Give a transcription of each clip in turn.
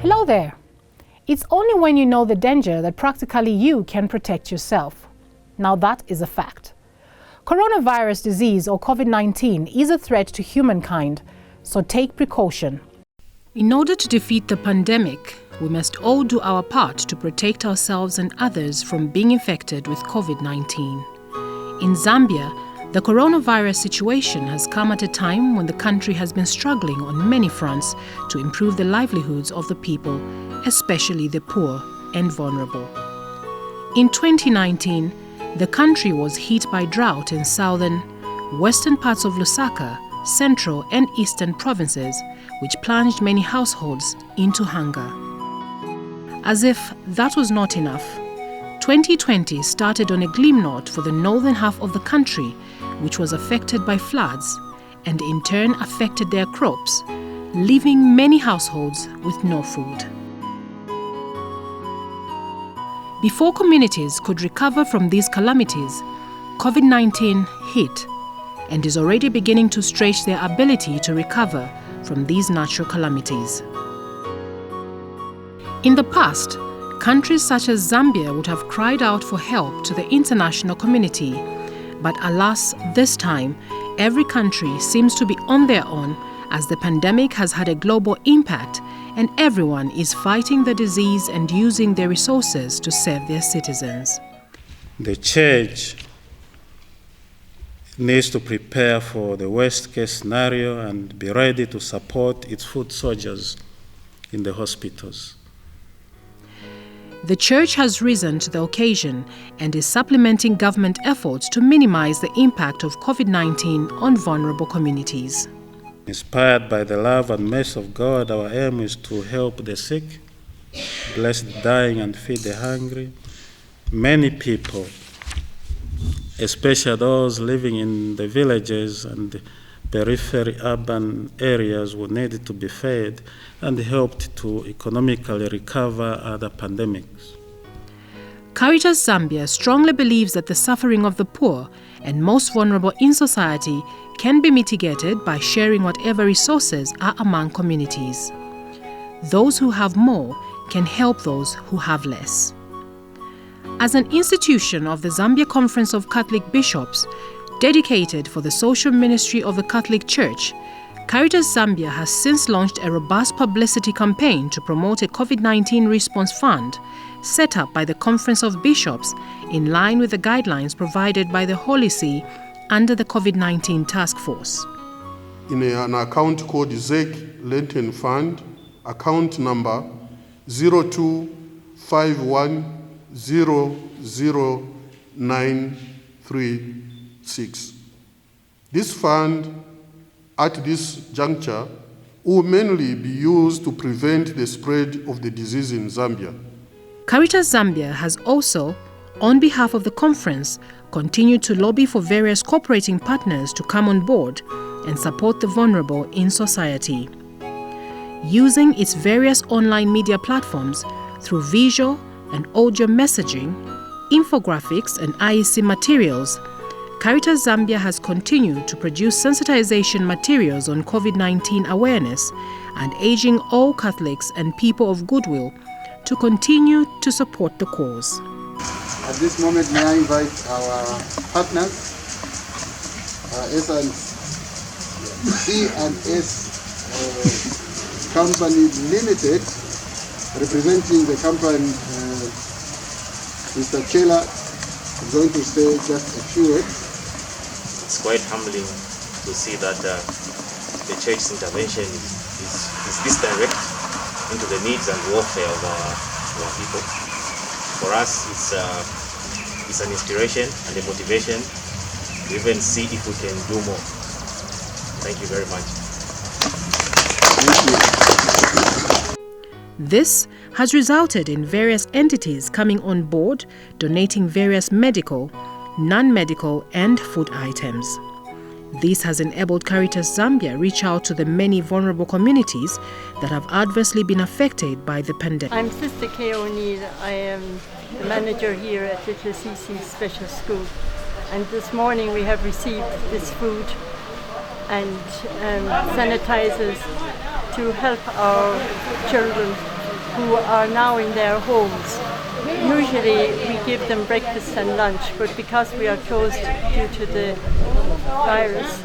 Hello there. It's only when you know the danger that practically you can protect yourself. Now that is a fact. Coronavirus disease or COVID-19 is a threat to humankind, so take precaution. In order to defeat the pandemic, we must all do our part to protect ourselves and others from being infected with COVID-19. In Zambia, the coronavirus situation has come at a time when the country has been struggling on many fronts to improve the livelihoods of the people, especially the poor and vulnerable. In 2019, the country was hit by drought in southern, western parts of Lusaka, central and eastern provinces, which plunged many households into hunger. As if that was not enough, 2020 started on a gleam note for the northern half of the country, which was affected by floods and in turn affected their crops, leaving many households with no food. Before communities could recover from these calamities, COVID-19 hit and is already beginning to stretch their ability to recover from these natural calamities. In the past, countries such as Zambia would have cried out for help to the international community. But alas, this time, every country seems to be on their own as the pandemic has had a global impact and everyone is fighting the disease and using their resources to serve their citizens. The church needs to prepare for the worst-case scenario and be ready to support its foot soldiers in the hospitals. The church has risen to the occasion and is supplementing government efforts to minimize the impact of COVID-19 on vulnerable communities. Inspired by the love and mercy of God, our aim is to help the sick, bless the dying, and feed the hungry. Many people, especially those living in the villages and the periphery urban areas, will need to be fed and helped to economically recover other pandemics. Caritas Zambia strongly believes that the suffering of the poor and most vulnerable in society can be mitigated by sharing whatever resources are among communities. Those who have more can help those who have less. As an institution of the Zambia Conference of Catholic Bishops, dedicated for the social ministry of the Catholic Church, Caritas Zambia has since launched a robust publicity campaign to promote a COVID-19 response fund set up by the Conference of Bishops in line with the guidelines provided by the Holy See under the COVID-19 Task Force. In an account called ZEC Lenten Fund, account number 0251000936. This fund, at this juncture, will mainly be used to prevent the spread of the disease in Zambia. Caritas Zambia has also, on behalf of the conference, continued to lobby for various cooperating partners to come on board and support the vulnerable in society. Using its various online media platforms through visual and audio messaging, infographics and IEC materials, Caritas Zambia has continued to produce sensitization materials on COVID-19 awareness and urging all Catholics and people of goodwill to continue to support the cause. At this moment, may I invite our partners, C&S Company Limited, representing the company, Mr. Chela, is going to say just a few words. It's quite humbling to see that the church's intervention is this direct into the needs and welfare of our people. For us, it's an inspiration and a motivation to even see if we can do more. Thank you very much. Thank you. This has resulted in various entities coming on board, donating various medical, non-medical and food items. This has enabled Caritas Zambia reach out to the many vulnerable communities that have adversely been affected by the pandemic. I'm Sister Kay O'Neill. I am the manager here at ZCCB Special School. And this morning we have received this food and sanitizers to help our children who are now in their homes. Usually we give them breakfast and lunch, but because we are closed due to the virus,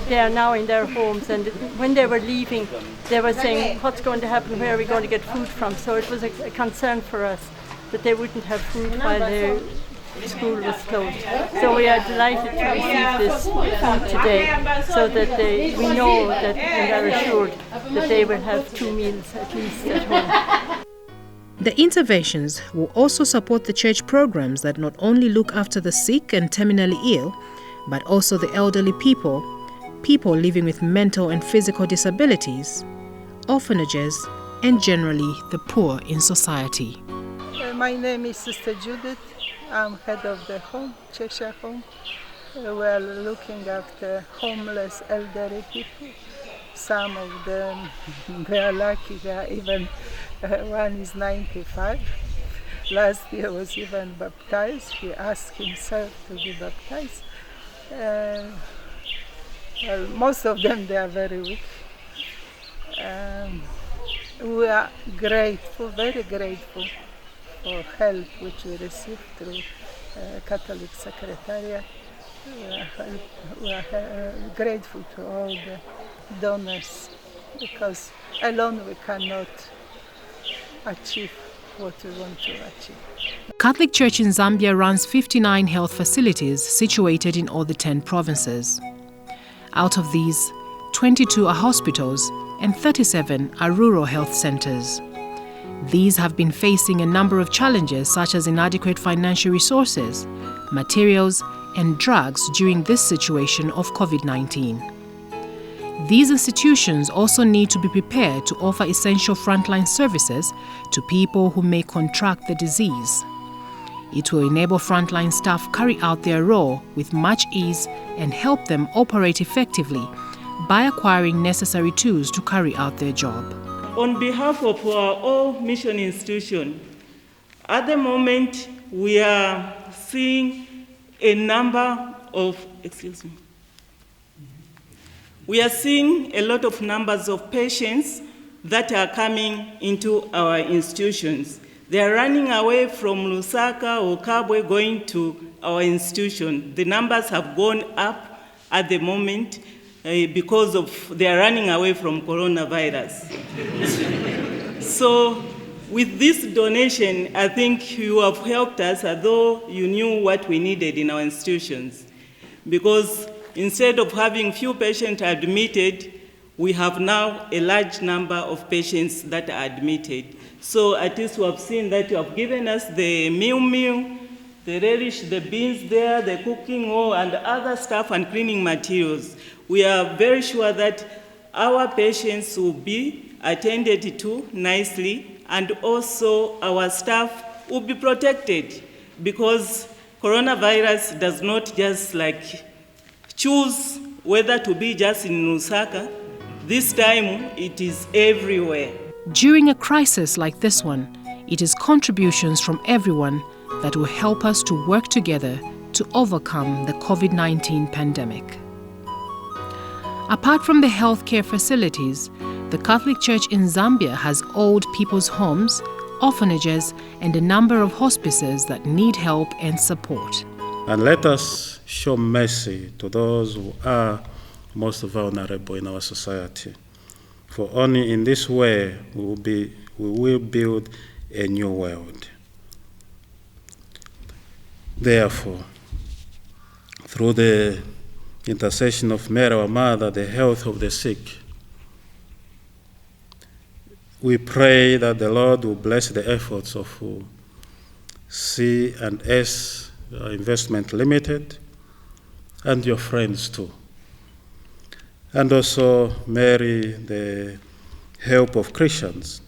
they are now in their homes, and when they were leaving, they were saying, what's going to happen, where are we going to get food from? So it was a concern for us that they wouldn't have food while their school was closed. So we are delighted to receive this food today, so that we know that and are assured that they will have 2 meals at least at home. The interventions will also support the church programs that not only look after the sick and terminally ill, but also the elderly people, people living with mental and physical disabilities, orphanages, and generally the poor in society. My name is Sister Judith. I'm head of the home, Cheshire Home. We are looking after homeless elderly people. Some of them, they are lucky, they are even, one is 95. Last year was even baptized. He asked himself to be baptized. Well, most of them, they are very weak. We are grateful, very grateful for help which we received through Catholic Secretariat. We are grateful to all the donors, because alone we cannot achieve what we want to achieve. Catholic Church in Zambia runs 59 health facilities situated in all the 10 provinces. Out of these, 22 are hospitals and 37 are rural health centers. These have been facing a number of challenges such as inadequate financial resources, materials, and drugs during this situation of COVID-19. These institutions also need to be prepared to offer essential frontline services to people who may contract the disease. It will enable frontline staff carry out their role with much ease and help them operate effectively by acquiring necessary tools to carry out their job. On behalf of our all mission institution, at the moment we are seeing a number of, we are seeing a lot of numbers of patients that are coming into our institutions. They are running away from Lusaka or Kabwe going to our institution. The numbers have gone up at the moment because they are running away from coronavirus. So with this donation, I think you have helped us, although you knew what we needed in our institutions. Because instead of having few patients admitted, we have now a large number of patients that are admitted. So at least we have seen that you have given us the meal, the relish, the beans there, the cooking oil, and other stuff and cleaning materials. We are very sure that our patients will be attended to nicely, and also our staff will be protected, because coronavirus does not just choose whether to be just in Lusaka. This time it is everywhere. During a crisis like this one, it is contributions from everyone that will help us to work together to overcome the COVID-19 pandemic. Apart from the healthcare facilities, the Catholic Church in Zambia has old people's homes, orphanages, and a number of hospices that need help and support. And let us show mercy to those who are most vulnerable in our society. For only in this way we will build a new world. Therefore, through the intercession of Mary, our Mother, the health of the sick, we pray that the Lord will bless the efforts of C&S Investment Limited and your friends too. And also Mary, the help of Christians,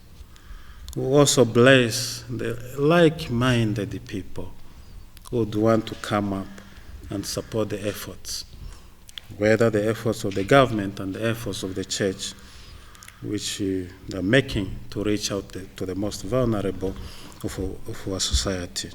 who also bless the like-minded people who would want to come up and support the efforts, whether the efforts of the government and the efforts of the church, which they are making to reach out to the most vulnerable of our society.